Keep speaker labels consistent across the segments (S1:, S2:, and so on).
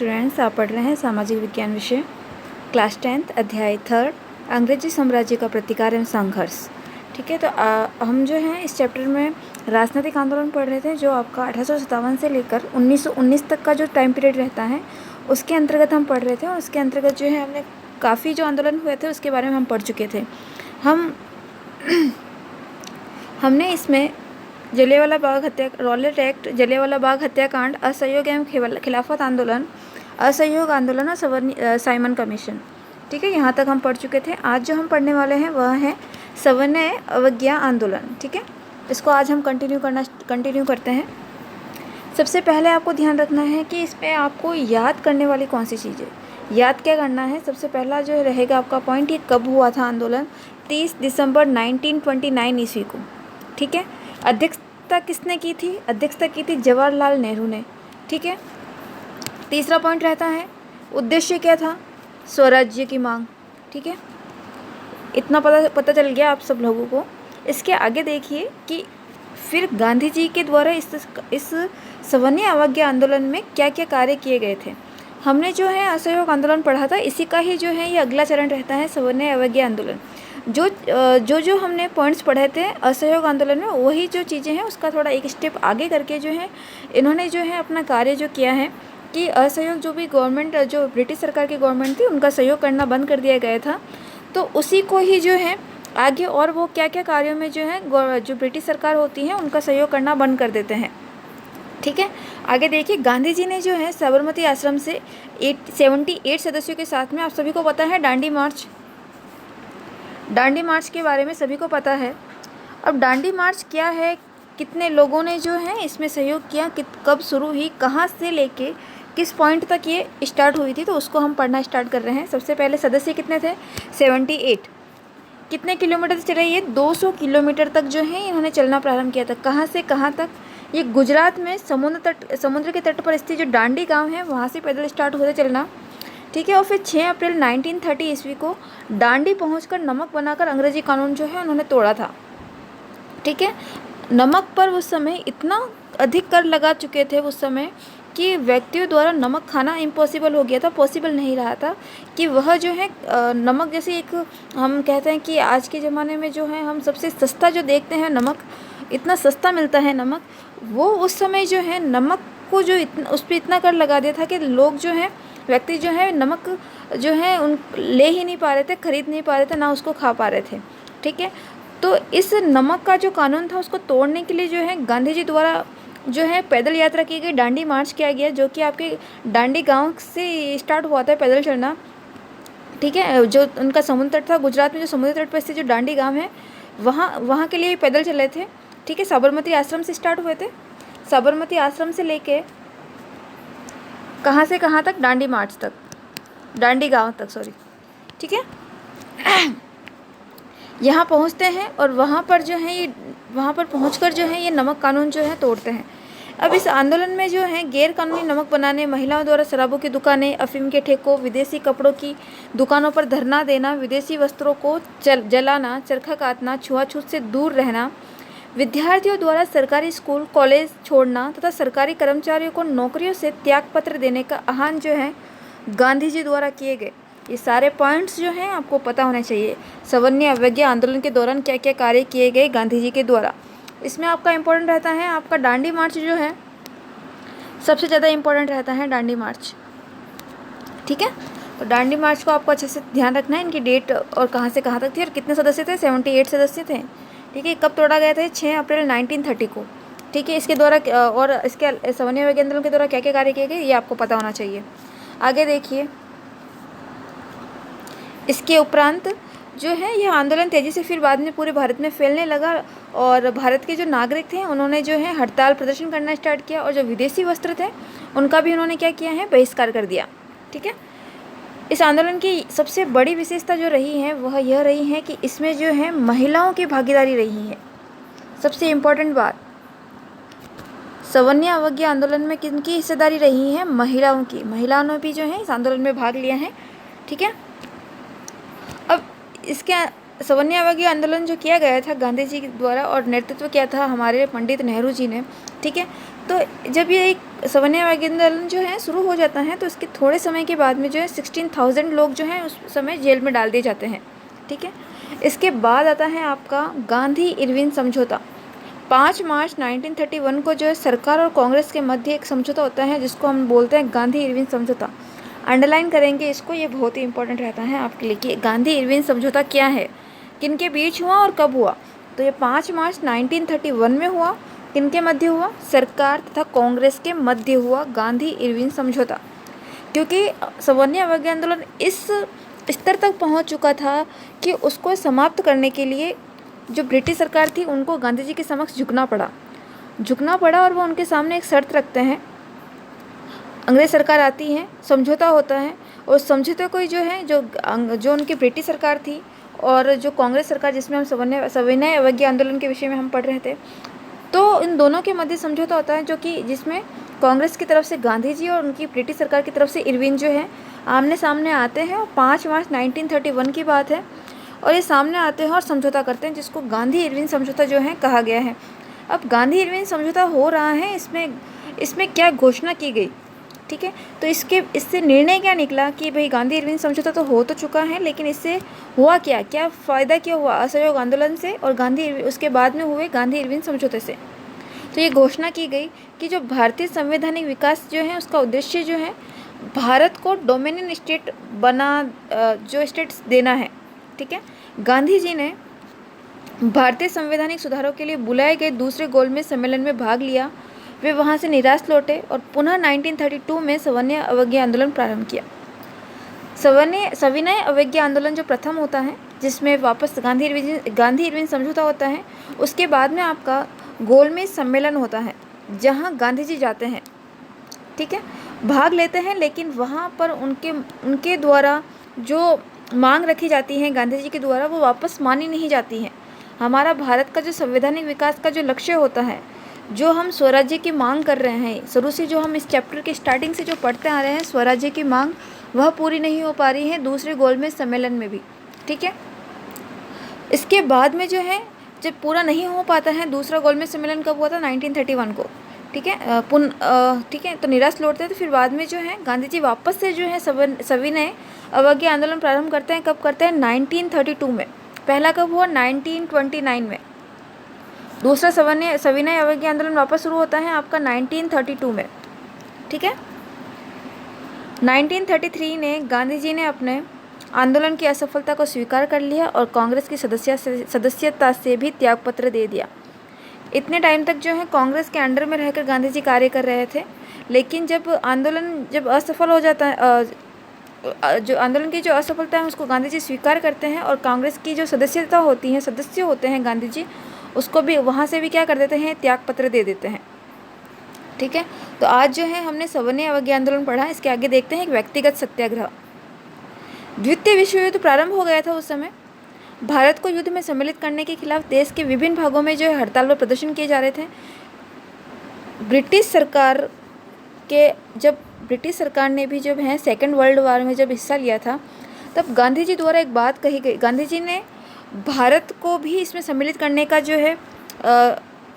S1: Students, आप पढ़ रहे हैं सामाजिक विज्ञान विषय क्लास 10th अध्याय 3 अंग्रेजी साम्राज्य का प्रतिकार एवं संघर्ष। ठीक है, तो हम जो है इस चैप्टर में राजनीतिक आंदोलन पढ़ रहे थे जो आपका 1857 से लेकर 1919 तक का जो टाइम पीरियड रहता है उसके अंतर्गत हम पढ़ रहे थे। और उसके अंतर्गत जो है हमने काफ़ी जो आंदोलन हुए थे उसके बारे में हम पढ़ चुके थे। हमने इसमें जलियांवाला बाग हत्या, रॉलेट एक्ट, जलियांवाला बाग हत्याकांड, असहयोग एवं खिलाफत आंदोलन, असहयोग आंदोलन और साइमन कमीशन। ठीक है, यहाँ तक हम पढ़ चुके थे। आज जो हम पढ़ने वाले हैं वह है सविनय अवज्ञा आंदोलन। ठीक है, इसको आज हम कंटिन्यू करते हैं। सबसे पहले आपको ध्यान रखना है कि इसमें आपको याद करने वाली कौन सी चीज़ है। याद क्या करना है, सबसे पहला जो रहेगा आपका पॉइंट, ये कब हुआ था आंदोलन? 30 दिसंबर 1929 ईस्वी को। ठीक है, अध्यक्षता किसने की थी? अध्यक्षता की थी जवाहरलाल नेहरू ने। ठीक है, तीसरा पॉइंट रहता है उद्देश्य क्या था? स्वराज्य की मांग। ठीक है, इतना पता चल गया आप सब लोगों को। इसके आगे देखिए कि फिर गांधी जी के द्वारा इस सविनय अवज्ञा आंदोलन में क्या क्या कार्य किए गए थे। हमने जो है असहयोग आंदोलन पढ़ा था, इसी का ही जो है ये अगला चरण रहता है सविनय अवज्ञा आंदोलन। जो हमने पॉइंट्स पढ़े थे असहयोग आंदोलन में, वही जो चीज़ें हैं उसका थोड़ा एक स्टेप आगे करके जो है इन्होंने जो है अपना कार्य जो किया है कि असहयोग जो भी गवर्नमेंट, जो ब्रिटिश सरकार की गवर्नमेंट थी, उनका सहयोग करना बंद कर दिया गया था। तो उसी को ही जो है आगे और वो क्या क्या कार्यों में जो है जो ब्रिटिश सरकार होती है उनका सहयोग करना बंद कर देते हैं। ठीक है, आगे देखिए गांधी जी ने जो है साबरमती आश्रम से 78 सदस्यों के साथ में, आप सभी को पता है दांडी मार्च के बारे में सभी को पता है। अब दांडी मार्च क्या है, कितने लोगों ने जो है इसमें सहयोग किया, कब शुरू हुई, कहाँ से लेके किस पॉइंट तक ये स्टार्ट हुई थी, तो उसको हम पढ़ना स्टार्ट कर रहे हैं। सबसे पहले सदस्य कितने थे? 78। कितने किलोमीटर से चले? ये 200 किलोमीटर तक जो है इन्होंने चलना प्रारंभ किया था। कहाँ से कहाँ तक? ये गुजरात में समुद्र के तट पर स्थित जो दांडी गांव है वहाँ से पैदल स्टार्ट होते चलना। ठीक है, और फिर 6 अप्रैल 1930 ईस्वी को दांडी पहुंचकर नमक बनाकर अंग्रेजी कानून जो है उन्होंने तोड़ा था। ठीक है, नमक पर उस समय इतना अधिक कर लगा चुके थे उस समय कि व्यक्तियों द्वारा नमक खाना इम्पॉसिबल हो गया था, पॉसिबल नहीं रहा था कि वह जो है नमक, जैसे एक हम कहते हैं कि आज के ज़माने में जो है हम सबसे सस्ता जो देखते हैं नमक, इतना सस्ता मिलता है नमक, वो उस समय जो है नमक को जो उस पर इतना कर लगा दिया था कि लोग जो हैं, व्यक्ति जो है नमक जो है उन ले ही नहीं पा रहे थे, खरीद नहीं पा रहे थे, ना उसको खा पा रहे थे। ठीक है, तो इस नमक का जो कानून था उसको तोड़ने के लिए जो है गांधी जी द्वारा जो है पैदल यात्रा की गई, दांडी मार्च किया गया, जो कि आपके दांडी गांव से स्टार्ट हुआ था पैदल चलना। ठीक है, जो उनका समुद्र तट था, गुजरात में जो समुद्र तट पर स्थित जो दांडी गांव है वहाँ के लिए पैदल चले थे। ठीक है, साबरमती आश्रम से स्टार्ट हुए थे। साबरमती आश्रम से लेके कहाँ से कहाँ तक? दांडी मार्च तक, दांडी गांव तक, सॉरी। ठीक है, यहाँ पहुँचते हैं और वहाँ पर जो है वहाँ पर पहुँचकर जो है ये नमक कानून जो है तोड़ते हैं। अब इस आंदोलन में जो है गैर कानूनी नमक बनाने, महिलाओं द्वारा शराबों की दुकानें, अफीम के ठेकों, विदेशी कपड़ों की दुकानों पर धरना देना, विदेशी वस्त्रों को जलाना, चरखा काटना, छुआछूत से दूर रहना, विद्यार्थियों द्वारा सरकारी स्कूल कॉलेज छोड़ना तथा सरकारी कर्मचारियों को नौकरियों से त्यागपत्र देने का आह्वान जो है गांधी जी द्वारा किए गए। ये सारे पॉइंट्स जो हैं आपको पता होने चाहिए। सविनय अवज्ञा आंदोलन के दौरान क्या क्या कार्य किए गए गांधी जी के द्वारा। इसमें आपका इम्पोर्टेंट रहता है आपका दांडी मार्च जो है, सबसे ज़्यादा इम्पोर्टेंट रहता है दांडी मार्च। ठीक है, तो दांडी मार्च को आपको अच्छे से ध्यान रखना है, इनकी डेट और कहाँ से कहाँ तक थी और कितने सदस्य थे? 78 सदस्य थे। ठीक है, कब तोड़ा गया था? 6 अप्रैल 1930 को। ठीक है, इसके द्वारा और इसके सविनय अवज्ञा आंदोलन के द्वारा क्या क्या कार्य किए गए ये आपको पता होना चाहिए। आगे देखिए, इसके उपरांत जो है यह आंदोलन तेज़ी से फिर बाद में पूरे भारत में फैलने लगा और भारत के जो नागरिक थे उन्होंने जो है हड़ताल प्रदर्शन करना स्टार्ट किया और जो विदेशी वस्त्र थे उनका भी उन्होंने क्या किया है? बहिष्कार कर दिया। ठीक है, इस आंदोलन की सबसे बड़ी विशेषता जो रही है वह यह रही है कि इसमें जो है महिलाओं की भागीदारी रही है। सबसे इम्पोर्टेंट बात, सविनय अवज्ञा आंदोलन में किनकी हिस्सेदारी रही है? महिलाओं की। महिलाओं ने भी जो है इस आंदोलन में भाग लिया है। ठीक है, अब इसके सविनय अवज्ञा आंदोलन जो किया गया था गांधी जी द्वारा और नेतृत्व किया था हमारे पंडित नेहरू जी ने। ठीक है, तो जब ये एक सवर्णीय अवज्ञा आंदोलन जो है शुरू हो जाता है तो इसके थोड़े समय के बाद में जो है 16,000 लोग जो हैं उस समय जेल में डाल दिए जाते हैं। ठीक है, इसके बाद आता है आपका गांधी इरविन समझौता। 5 मार्च 1931 को जो है सरकार और कांग्रेस के मध्य एक समझौता होता है जिसको हम बोलते हैं गांधी इरविन समझौता। अंडरलाइन करेंगे इसको, ये बहुत ही इंपॉर्टेंट रहता है आपके लिए कि गांधी इरविन समझौता क्या है, किनके बीच हुआ और कब हुआ। तो ये 5 मार्च 1931 में हुआ। किनके मध्य हुआ? सरकार तथा कांग्रेस के मध्य हुआ गांधी इरविन समझौता। क्योंकि सवर्णीय अवज्ञा आंदोलन इस स्तर तक पहुंच चुका था कि उसको समाप्त करने के लिए जो ब्रिटिश सरकार थी उनको गांधी जी के समक्ष झुकना पड़ा और वो उनके सामने एक शर्त रखते हैं। अंग्रेज सरकार आती है, समझौता होता है और समझौते को जो है जो उनकी ब्रिटिश सरकार थी और जो कांग्रेस सरकार, जिसमें हम सविनय अवज्ञा आंदोलन के विषय में हम पढ़ रहे थे, तो इन दोनों के मध्य समझौता होता है जिसमें कांग्रेस की तरफ से गांधी जी और उनकी ब्रिटिश सरकार की तरफ से इरविन जो है आमने सामने आते हैं। और 5 मार्च 1931 की बात है और ये सामने आते हैं और समझौता करते हैं, जिसको गांधी इरविन समझौता जो है कहा गया है। अब गांधी इरविन समझौता हो रहा है, इसमें क्या घोषणा की गई? ठीक है, तो इससे निर्णय क्या निकला कि भाई गांधी इरविन समझौता तो हो तो चुका है, लेकिन इससे हुआ क्या फ़ायदा क्या हुआ असहयोग आंदोलन से और उसके बाद में हुए गांधी इरविन समझौते से। तो ये घोषणा की गई कि जो भारतीय संवैधानिक विकास जो है उसका उद्देश्य जो है भारत को डोमिनियन स्टेट जो स्टेट्स देना है। ठीक है, गांधी जी ने भारतीय संवैधानिक सुधारों के लिए बुलाए गए दूसरे गोलमेज सम्मेलन में भाग लिया। वे वहां से निराश लौटे और पुनः 1932 में सवर्णीय अवज्ञा आंदोलन प्रारंभ किया। सविनय अवज्ञा आंदोलन जो प्रथम होता है, जिसमें वापस गांधी इरविन समझौता होता है, उसके बाद में आपका गोलमेज सम्मेलन होता है जहां गांधी जी जाते हैं। ठीक है, भाग लेते हैं, लेकिन वहां पर उनके द्वारा जो मांग रखी जाती है गांधी जी के द्वारा वो वापस मानी नहीं जाती हैं। हमारा भारत का जो संवैधानिक विकास का जो लक्ष्य होता है, जो हम स्वराज्य की मांग कर रहे हैं, शुरू से जो हम इस चैप्टर के स्टार्टिंग से जो पढ़ते आ रहे हैं, स्वराज्य की मांग वह पूरी नहीं हो पा रही है दूसरे गोलमेज सम्मेलन में भी। ठीक है, इसके बाद में जो है जब पूरा नहीं हो पाता है, दूसरा गोलमेज सम्मेलन कब हुआ था? 1931 को। ठीक है, ठीक है, तो निराश लौटते हैं। तो फिर बाद में जो है गांधी जी वापस से जो है सविनय अवज्ञा आंदोलन प्रारंभ करते हैं। कब करते हैं? 1932 में। पहला कब हुआ? 1929 में। दूसरा सविनय अवज्ञा आंदोलन वापस शुरू होता है आपका 1932 में। ठीक है, 1933 ने गांधी जी ने अपने आंदोलन की असफलता को स्वीकार कर लिया और कांग्रेस की सदस्यता से भी त्यागपत्र दे दिया। इतने टाइम तक जो है कांग्रेस के अंडर में रहकर गांधी जी कार्य कर रहे थे, लेकिन जब आंदोलन असफल हो जाता है, जो आंदोलन की जो असफलता है उसको गांधी जी स्वीकार करते हैं और कांग्रेस की जो सदस्यता होती है, सदस्य होते हैं गांधी जी, उसको भी वहाँ से भी क्या कर देते हैं? त्यागपत्र दे देते हैं। ठीक है, तो आज जो है हमने सवर्णीय अवज्ञा आंदोलन पढ़ा। इसके आगे देखते हैं एक व्यक्तिगत सत्याग्रह। द्वितीय विश्व युद्ध प्रारंभ हो गया था उस समय। भारत को युद्ध में सम्मिलित करने के खिलाफ देश के विभिन्न भागों में जो है हड़ताल व प्रदर्शन किए जा रहे थे। ब्रिटिश सरकार ने भी जब है सेकेंड वर्ल्ड वॉर में जब हिस्सा लिया था, तब गांधी जी द्वारा एक बात कही गई। गांधी जी ने भारत को भी इसमें सम्मिलित करने का जो है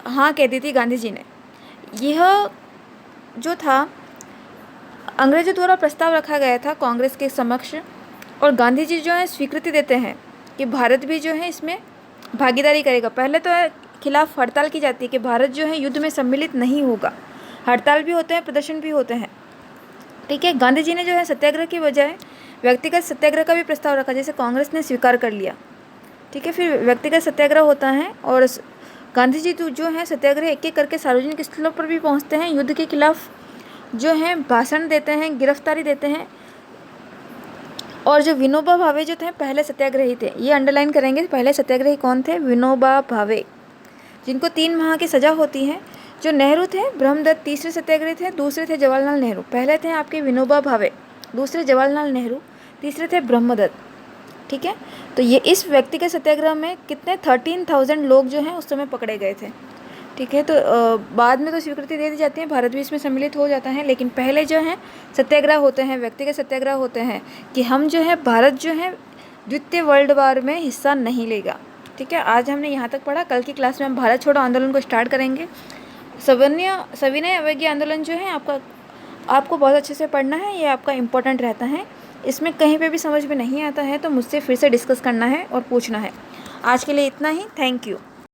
S1: हाँ कह दी थी गांधी जी ने। यह जो था अंग्रेजों द्वारा प्रस्ताव रखा गया था कांग्रेस के समक्ष, और गांधी जी जो है स्वीकृति देते हैं कि भारत भी जो है इसमें भागीदारी करेगा। पहले तो खिलाफ हड़ताल की जाती है कि भारत जो है युद्ध में सम्मिलित नहीं होगा। हड़ताल भी होते हैं, प्रदर्शन भी होते हैं। ठीक है, गांधी जी ने जो है सत्याग्रह की बजाय व्यक्तिगत सत्याग्रह का भी प्रस्ताव रखा, जैसे कांग्रेस ने स्वीकार कर लिया। ठीक है, फिर व्यक्तिगत सत्याग्रह होता है और गांधी जी जो है सत्याग्रह एक एक करके सार्वजनिक स्थलों पर भी पहुंचते हैं, युद्ध के खिलाफ जो है भाषण देते हैं, गिरफ्तारी देते हैं। और जो विनोबा भावे जो थे पहले सत्याग्रही थे, ये अंडरलाइन करेंगे। पहले सत्याग्रही कौन थे? विनोबा भावे, जिनको 3 माह की सज़ा होती है। जो नेहरू थे, ब्रह्मदत्त तीसरे सत्याग्रही थे, दूसरे थे जवाहरलाल नेहरू। पहले थे आपके विनोबा भावे, दूसरे जवाहरलाल नेहरू, तीसरे थे ब्रह्मदत्त। ठीक है, तो ये इस व्यक्तिगत सत्याग्रह में कितने 13,000 लोग जो हैं उस समय पकड़े गए थे। ठीक है, तो बाद में तो स्वीकृति दे दी जाती है, भारत भी इसमें सम्मिलित हो जाता है, लेकिन पहले जो है सत्याग्रह होते हैं, व्यक्तिगत सत्याग्रह होते हैं कि हम जो है भारत जो है द्वितीय वर्ल्ड वॉर में हिस्सा नहीं लेगा। ठीक है, आज हमने यहाँ तक पढ़ा। कल की क्लास में हम भारत छोड़ो आंदोलन को स्टार्ट करेंगे सविनय अवज्ञा आंदोलन जो है आपको बहुत अच्छे से पढ़ना है, ये आपका इम्पोर्टेंट रहता है। इसमें कहीं पे भी समझ में नहीं आता है तो मुझसे फिर से डिस्कस करना है और पूछना है। आज के लिए इतना ही। Thank you.